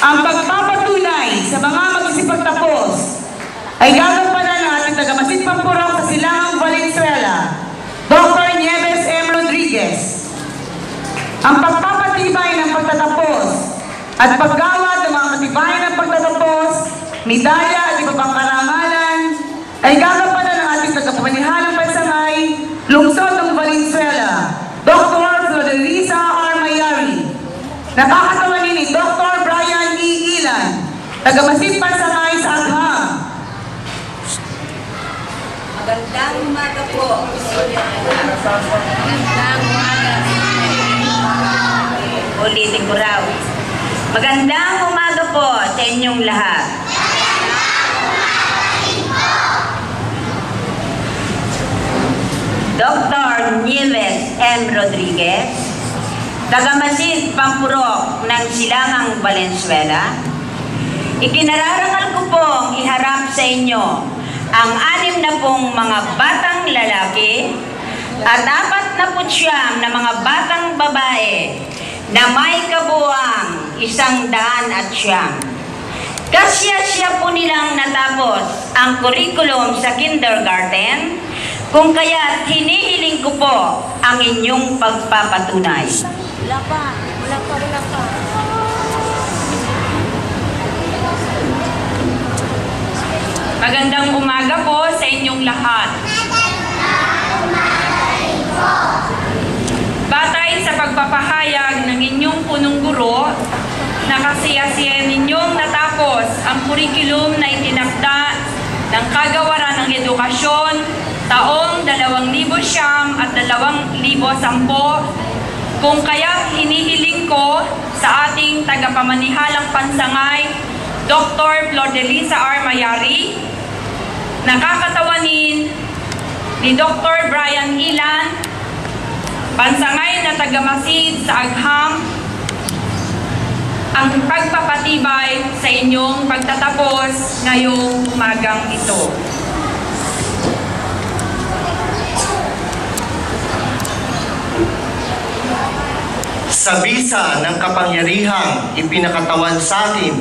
Ang pagpapatunay sa mga magsisipagtapos ay gagampanan ng ating taga-Masid Pampurok sa Silangang Valenzuela, Dr. Nieves M. Rodriguez. Ang pagpapatibay ng pagtatapos at paggawad ng mga katibayan ng pagtatapos, medalya at iba pang karangalan ay gagampanan ng ating tagapamanihalang pansangay, lungsod ng Valenzuela, Dr. Flodelisa R. Mayari. Nakakatawanin ni Dr. Brian E. Ilan, taga-Masid Pansangay sa Agham. Magandang umaga po. Magandang umaga. Ulitin ko raw. Magandang umaga po sa inyong lahat. Dr. Nieves M. Rodriguez, taga-Masid Pampurok ng Silangang Valenzuela, ikinararangal ko pong iharap sa inyo ang 60 mga batang lalaki at 49 na mga batang babae na may kabuuang 109. Kasya-sya po nilang natapos ang curriculum sa kindergarten, kung kaya't hinihiling ko po ang inyong pagpapatunay. Wala pa. Magandang umaga po sa inyong lahat. Batay sa pagpapahayag ng inyong punong guro, nakasiyasiyan ninyong natapos ang kurikulum na itinakda ng Kagawaran ng Edukasyon taong 2009 at 2010, kung kaya hinihiling ko sa ating tagapamanihalang pansangay, Dr. Flodelisa R. Mayari, nakakatawanin ni Dr. Brian Ilan, pansangay na taga-Masid sa Agham, ang pagpapatibay sa inyong pagtatapos ngayong umagang ito. Sa bisa ng kapangyarihang ipinakatawan sa atin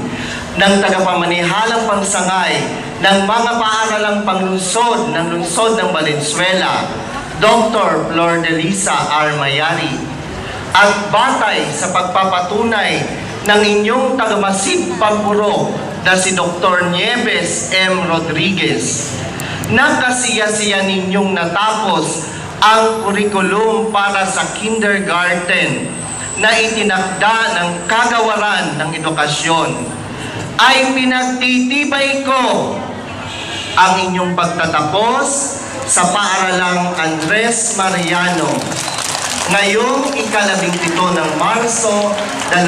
ng tagapamanihalang pansangay ng mga paaralang panglungsod ng lungsod ng Valenzuela, Dr. Flodelisa R. Mayari, at batay sa pagpapatunay ng inyong taga-Masid Pampurok na si Dr. Nieves M. Rodriguez, nakasiyasiya ninyong natapos ang kurikulum para sa kindergarten na itinakda ng Kagawaran ng Edukasyon, ay pinagtitibay ko ang inyong pagtatapos sa paaralang Andres Mariano ngayong ika-17 ng Marso 2010.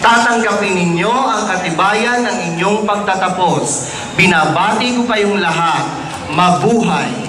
Tatanggapin ninyo ang katibayan ng inyong pagtatapos. Binabati ko kayong lahat. Mabuhay!